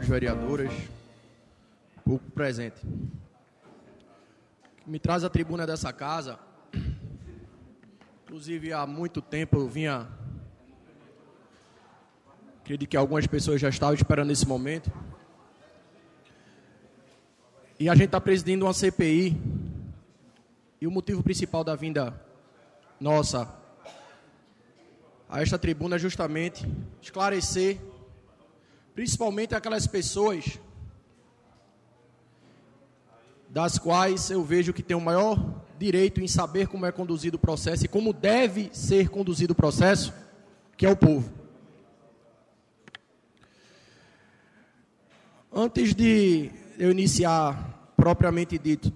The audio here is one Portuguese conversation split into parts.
vereadores, vereadoras, público presente. Me traz à tribuna dessa casa, inclusive há muito tempo eu vinha, acredito que algumas pessoas já estavam esperando esse momento, e a gente está presidindo uma CPI, e o motivo principal da vinda nossa a esta tribuna é justamente esclarecer, principalmente aquelas pessoas das quais eu vejo que tem o maior direito em saber como é conduzido o processo e como deve ser conduzido o processo, que é o povo. Antes de eu iniciar, propriamente dito,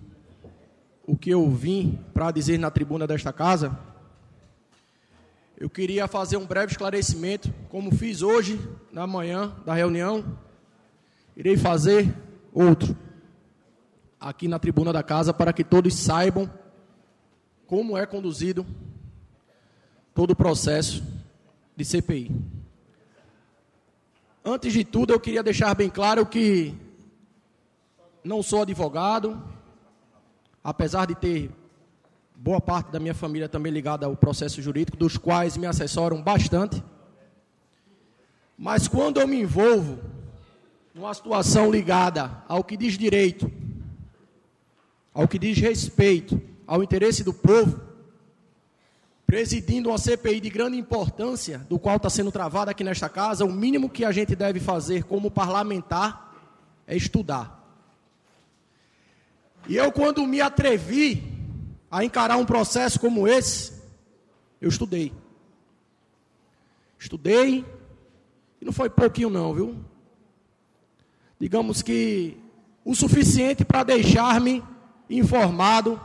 o que eu vim para dizer na tribuna desta casa, eu queria fazer um breve esclarecimento, como fiz hoje, na manhã da reunião, irei fazer outro, aqui na tribuna da casa, para que todos saibam como é conduzido todo o processo de CPI. Antes de tudo, eu queria deixar bem claro que não sou advogado, apesar de ter boa parte da minha família também ligada ao processo jurídico, dos quais me assessoram bastante. Mas quando eu me envolvo numa situação ligada ao que diz direito, ao que diz respeito ao interesse do povo, presidindo uma CPI de grande importância, do qual está sendo travada aqui nesta casa, o mínimo que a gente deve fazer como parlamentar é estudar. E eu, quando me atrevi a encarar um processo como esse, eu estudei. Estudei, e não foi pouquinho não, viu? Digamos que o suficiente para deixar-me informado,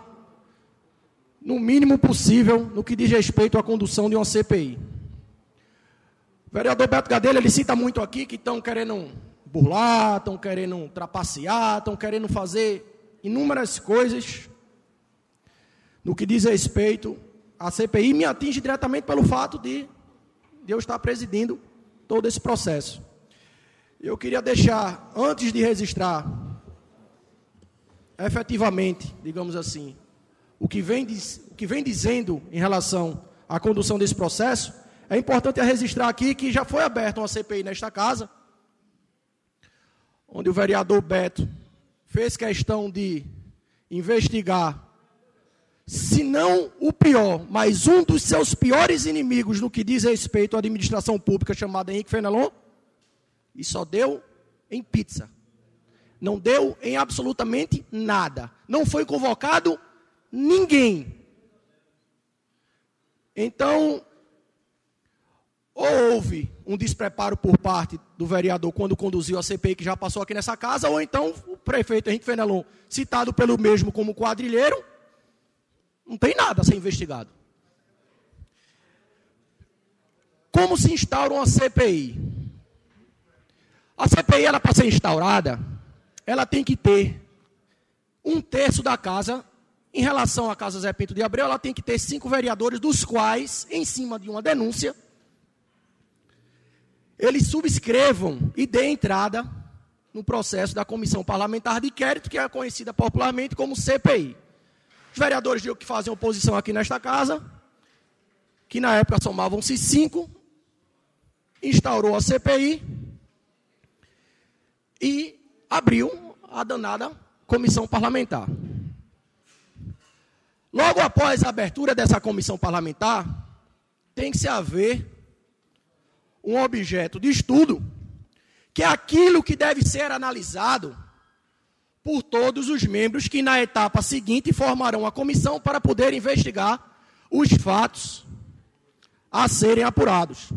no mínimo possível, no que diz respeito à condução de uma CPI. O vereador Beto Gadelha, ele cita muito aqui que estão querendo burlar, estão querendo trapacear, estão querendo fazer inúmeras coisas no que diz respeito à CPI, me atinge diretamente pelo fato de eu estar presidindo todo esse processo. Eu queria deixar, antes de registrar efetivamente, digamos assim, o que vem dizendo em relação à condução desse processo, é importante registrar aqui que já foi aberta uma CPI nesta casa, onde o vereador Beto fez questão de investigar, se não o pior, mas um dos seus piores inimigos no que diz respeito à administração pública, chamado Henrique Fenelon, e só deu em pizza. Não deu em absolutamente nada. Não foi convocado ninguém. Então, ou houve um despreparo por parte do vereador quando conduziu a CPI que já passou aqui nessa casa, ou então o prefeito Henrique Fenelon, citado pelo mesmo como quadrilheiro, não tem nada a ser investigado. Como se instaura uma CPI? A CPI, ela, para ser instaurada, ela tem que ter 1/3 da casa. Em relação à Casa Zé Pinto de Abreu, ela tem que ter 5 vereadores, dos quais, em cima de uma denúncia, eles subscrevam e dêem entrada no processo da Comissão Parlamentar de Inquérito, que é conhecida popularmente como CPI. Os vereadores que fazem oposição aqui nesta casa, que na época somavam-se 5, instaurou a CPI e abriu a danada comissão parlamentar. Logo após a abertura dessa comissão parlamentar, tem que se haver um objeto de estudo, que é aquilo que deve ser analisado por todos os membros que na etapa seguinte formarão a comissão para poder investigar os fatos a serem apurados.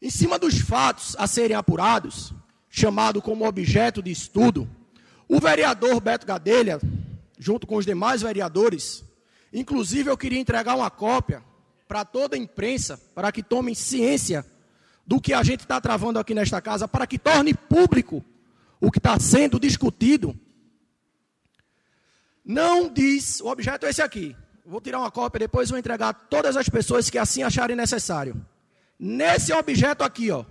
Em cima dos fatos a serem apurados, chamado como objeto de estudo, o vereador Beto Gadelha, junto com os demais vereadores, inclusive eu queria entregar uma cópia para toda a imprensa, para que tomem ciência do que a gente está travando aqui nesta casa, para que torne público o que está sendo discutido. Não diz, o objeto é esse aqui, vou tirar uma cópia, depois vou entregar a todas as pessoas que assim acharem necessário. Nesse objeto aqui, ó,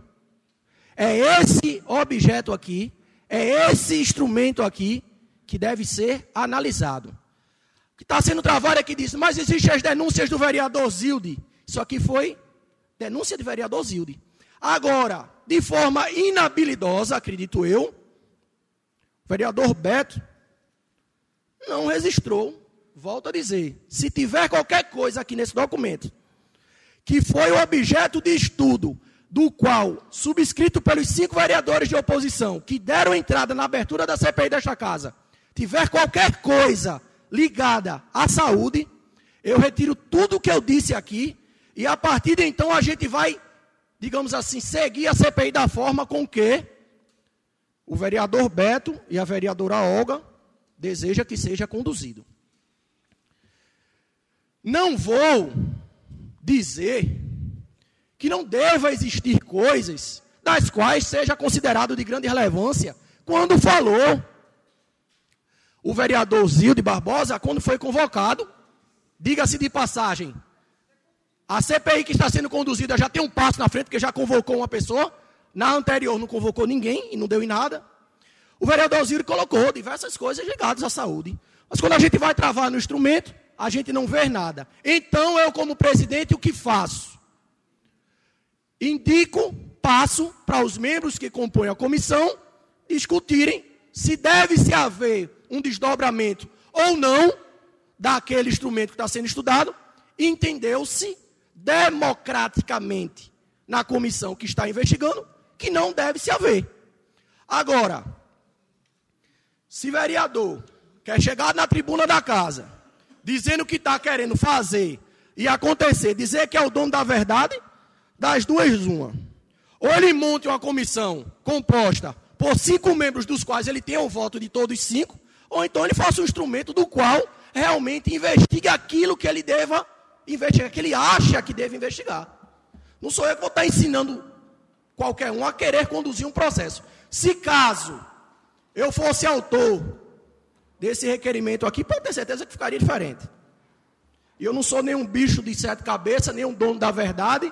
É esse objeto aqui, é esse instrumento aqui que deve ser analisado. O que está sendo travado é que diz, mas existem as denúncias do vereador Zilde. Isso aqui foi denúncia de vereador Zilde. Agora, de forma inabilidosa, acredito eu, o vereador Beto não registrou. Volto a dizer, se tiver qualquer coisa aqui nesse documento, que foi o objeto de estudo, do qual, subscrito pelos 5 vereadores de oposição, que deram entrada na abertura da CPI desta casa, tiver qualquer coisa ligada à saúde, eu retiro tudo o que eu disse aqui, e a partir de então a gente vai, digamos assim, seguir a CPI da forma com que o vereador Beto e a vereadora Olga desejam que seja conduzido. Não vou dizer que não deva existir coisas das quais seja considerado de grande relevância. Quando falou o vereador Zilde Barbosa, quando foi convocado, diga-se de passagem, a CPI que está sendo conduzida já tem um passo na frente, porque já convocou uma pessoa, na anterior não convocou ninguém e não deu em nada. O vereador Zilde colocou diversas coisas ligadas à saúde. Mas quando a gente vai travar no instrumento, a gente não vê nada. Então, eu como presidente, o que faço? Indico, passo para os membros que compõem a comissão discutirem se deve-se haver um desdobramento ou não daquele instrumento que está sendo estudado. Entendeu-se democraticamente na comissão que está investigando que não deve-se haver. Agora, se vereador quer chegar na tribuna da casa dizendo que está querendo fazer e acontecer, dizer que é o dono da verdade, das duas uma. Ou ele monte uma comissão composta por 5 membros, dos quais ele tenha o voto de todos 5, ou então ele faça um instrumento do qual realmente investigue aquilo que ele deva investigar, que ele acha que deve investigar. Não sou eu que vou estar ensinando qualquer um a querer conduzir um processo. Se caso eu fosse autor desse requerimento aqui, pode ter certeza que ficaria diferente. E eu não sou nenhum bicho de 7 cabeças, nem um dono da verdade,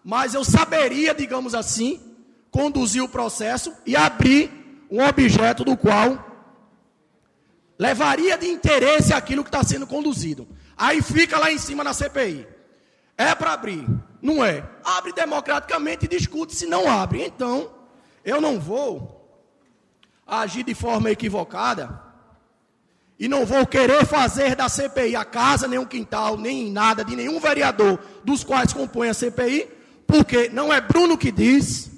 mas eu saberia, digamos assim, conduzir o processo e abrir um objeto do qual levaria de interesse aquilo que está sendo conduzido. Aí fica lá em cima na CPI. É para abrir? Não é. Abre democraticamente e discute. Se não abre, então eu não vou agir de forma equivocada e não vou querer fazer da CPI a casa, nem um quintal, nem nada de nenhum vereador dos quais compõem a CPI, porque não é Bruno que diz,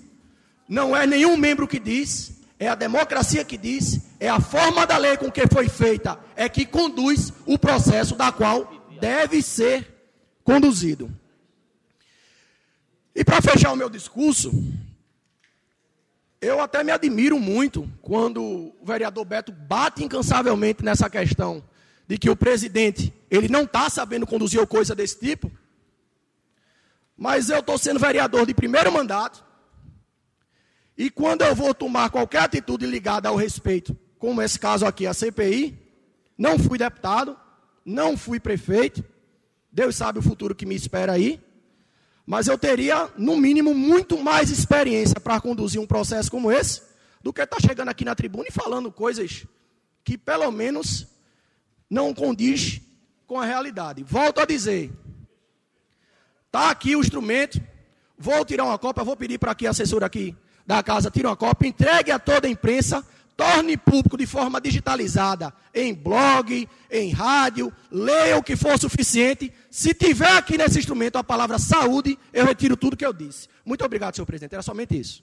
não é nenhum membro que diz, é a democracia que diz, é a forma da lei com que foi feita, é que conduz o processo da qual deve ser conduzido. E para fechar o meu discurso, eu até me admiro muito quando o vereador Beto bate incansavelmente nessa questão de que o presidente, ele não está sabendo conduzir ou coisa desse tipo, mas eu estou sendo vereador de primeiro mandato, e quando eu vou tomar qualquer atitude ligada ao respeito, como esse caso aqui, a CPI, não fui deputado, não fui prefeito, Deus sabe o futuro que me espera aí, mas eu teria, no mínimo, muito mais experiência para conduzir um processo como esse, do que estar chegando aqui na tribuna e falando coisas que, pelo menos, não condiz com a realidade. Volto a dizer, está aqui o instrumento, vou tirar uma cópia, vou pedir para que a assessora aqui da casa tire uma cópia, entregue a toda a imprensa, torne público de forma digitalizada, em blog, em rádio, leia o que for suficiente. Se tiver aqui nesse instrumento a palavra saúde, eu retiro tudo que eu disse. Muito obrigado, senhor presidente. Era somente isso.